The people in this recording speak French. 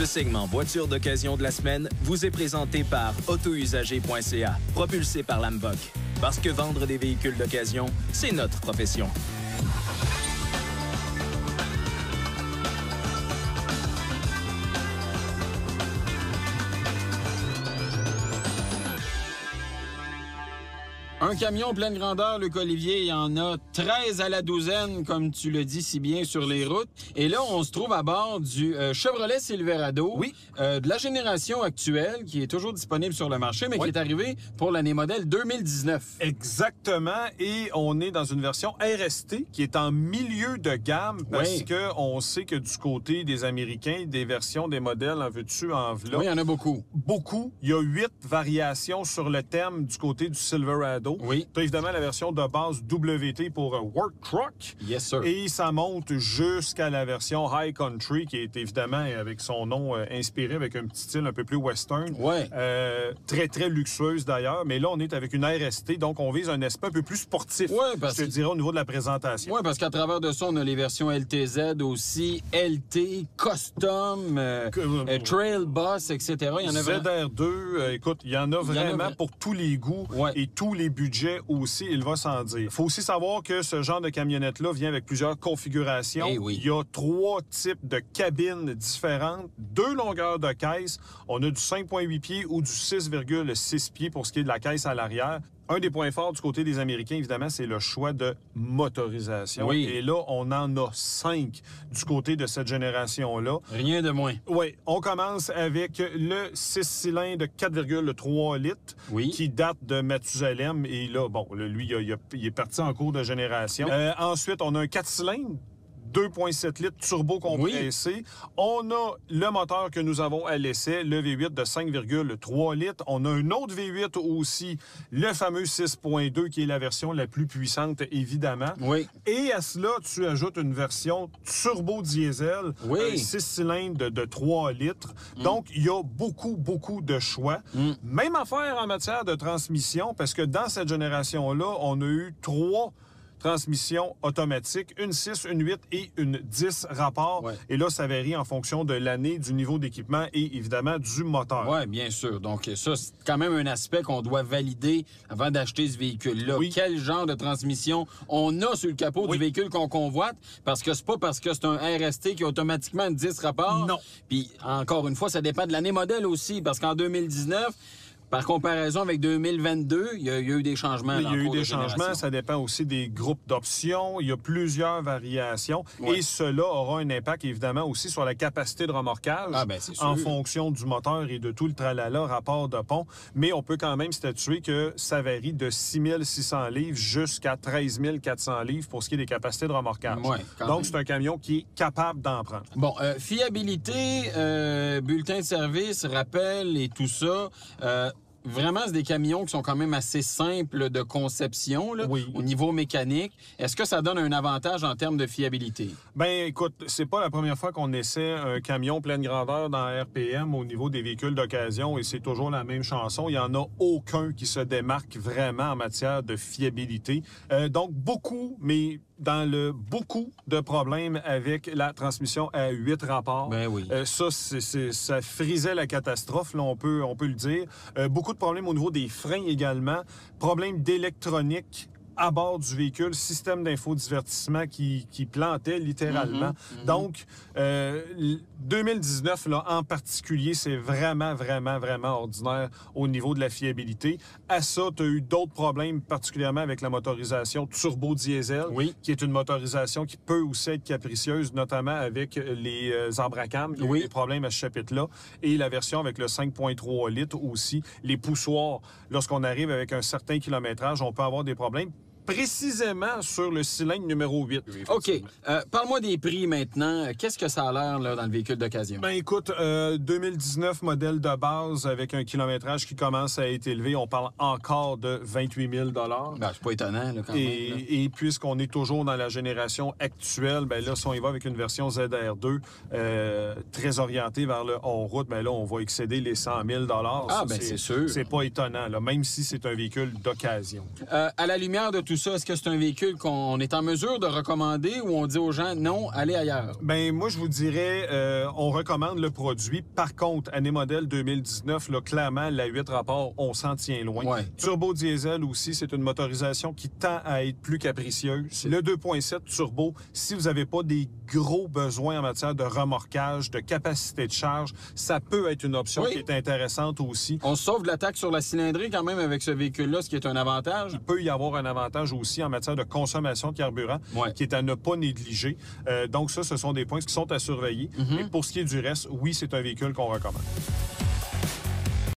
Ce segment voiture d'occasion de la semaine vous est présenté par autousager.ca, propulsé par Lamboc. Parce que vendre des véhicules d'occasion, c'est notre profession. Un camion pleine grandeur, Luc Olivier, il y en a 13 à la douzaine, comme tu le dis si bien, sur les routes. Et là, on se trouve à bord du Chevrolet Silverado, oui. De la génération actuelle, qui est toujours disponible sur le marché, mais qui est arrivé pour l'année modèle 2019. Exactement, et on est dans une version RST qui est en milieu de gamme parce que on sait que du côté des Américains, des versions, des modèles, en veux-tu, en v'là. Oui, il y en a beaucoup. Beaucoup. Il y a 8 variations sur le thème du côté du Silverado. Oui. Tu as évidemment la version de base WT pour Work Truck. Yes, sir. Et ça monte jusqu'à la version High Country, qui est évidemment, avec son nom, inspiré avec un petit style un peu plus western. Ouais. Très, très luxueuse d'ailleurs. Mais là, on est avec une RST, donc on vise un aspect un peu plus sportif. Ouais, parce je te dirais au niveau de la présentation. Oui, parce qu'à travers de ça, on a les versions LTZ aussi, LT, Custom, Trail Boss, etc. Il y en a ZR2, écoute, il y en a vraiment pour tous les goûts et tous les budgets aussi, il va sans dire. Il faut aussi savoir que ce genre de camionnette-là vient avec plusieurs configurations. Eh oui. Il y a 3 types de cabines différentes, 2 longueurs de caisse. On a du 5,8 pieds ou du 6,6 pieds pour ce qui est de la caisse à l'arrière. Un des points forts du côté des Américains, évidemment, c'est le choix de motorisation. Oui. Et là, on en a 5 du côté de cette génération-là. Rien de moins. Oui. On commence avec le 6 cylindres 4,3 litres qui date de Mathusalem. Et là, bon, lui, il est parti en cours de génération. Ensuite, on a un 4 cylindres. 2,7 litres turbo compressé. Oui. On a le moteur que nous avons à l'essai, le V8 de 5,3 litres. On a un autre V8 aussi, le fameux 6,2 qui est la version la plus puissante, évidemment. Oui. Et à cela, tu ajoutes une version turbo diesel, un 6 cylindres de 3 litres. Donc, il y a beaucoup, beaucoup de choix. Même affaire en matière de transmission, parce que dans cette génération-là, on a eu 3 transmission automatique, une 6, une 8 et une 10 rapport. Ouais. Et là, ça varie en fonction de l'année, du niveau d'équipement et évidemment du moteur. Oui, bien sûr. Donc ça, c'est quand même un aspect qu'on doit valider avant d'acheter ce véhicule-là. Oui. Quel genre de transmission on a sur le capot du véhicule qu'on convoite? Parce que c'est pas parce que c'est un RST qui a automatiquement une 10 rapport. Non. Puis, encore une fois, ça dépend de l'année modèle aussi, parce qu'en 2019... Par comparaison avec 2022, il y a eu des changements. Il y a eu des changements. Ça dépend aussi des groupes d'options. Il y a plusieurs variations. Oui. Et cela aura un impact, évidemment, aussi sur la capacité de remorquage en fonction du moteur et de tout le tralala, rapport de pont. Mais on peut quand même statuer que ça varie de 6 600 livres jusqu'à 13 400 livres pour ce qui est des capacités de remorquage. Oui, donc, c'est un camion qui est capable d'en prendre. Bon, fiabilité, bulletin de service, rappel et tout ça... Vraiment, c'est des camions qui sont quand même assez simples de conception là, au niveau mécanique. Est-ce que ça donne un avantage en termes de fiabilité? Ben, écoute, c'est pas la première fois qu'on essaie un camion pleine grandeur dans RPM au niveau des véhicules d'occasion et c'est toujours la même chanson. Il y en a aucun qui se démarque vraiment en matière de fiabilité. Donc, beaucoup de problèmes avec la transmission à 8 rapports. Ben oui. Ça frisait la catastrophe, là, on peut le dire. Beaucoup de problèmes au niveau des freins également. Problèmes d'électronique à bord du véhicule, système d'infodivertissement qui plantait littéralement. Donc, 2019, là, en particulier, c'est vraiment, vraiment, vraiment ordinaire au niveau de la fiabilité. À ça, tu as eu d'autres problèmes, particulièrement avec la motorisation turbo-diesel, qui est une motorisation qui peut aussi être capricieuse, notamment avec les embracams. Il y a eu des problèmes à ce chapitre-là. Et la version avec le 5,3 litres aussi. Les poussoirs, lorsqu'on arrive avec un certain kilométrage, on peut avoir des problèmes. Précisément sur le cylindre numéro 8. OK. Parle-moi des prix maintenant. Qu'est-ce que ça a l'air là, dans le véhicule d'occasion? Ben écoute, 2019, modèle de base avec un kilométrage qui commence à être élevé. On parle encore de 28 000 Ben, c'est pas étonnant, là, quand même. Et puisqu'on est toujours dans la génération actuelle, ben là, si on y va avec une version ZR2 très orientée vers le hors-route, ben là, on va excéder les 100 000 Ah, ben c'est sûr. C'est pas étonnant, là, même si c'est un véhicule d'occasion. À la lumière de tout tout ça? Est-ce que c'est un véhicule qu'on est en mesure de recommander ou on dit aux gens non, allez ailleurs? Bien, moi, je vous dirais, on recommande le produit. Par contre, année modèle 2019, là, clairement, la 8 rapport, on s'en tient loin. Ouais. Turbo diesel aussi, c'est une motorisation qui tend à être plus capricieuse. Le 2.7 turbo, si vous n'avez pas des gros besoins en matière de remorquage, de capacité de charge, ça peut être une option qui est intéressante aussi. On se sauve de la taxe sur la cylindrée quand même avec ce véhicule-là, ce qui est un avantage. Il peut y avoir un avantage aussi en matière de consommation de carburant qui est à ne pas négliger. Donc ça, ce sont des points qui sont à surveiller. Mais pour ce qui est du reste, oui, c'est un véhicule qu'on recommande.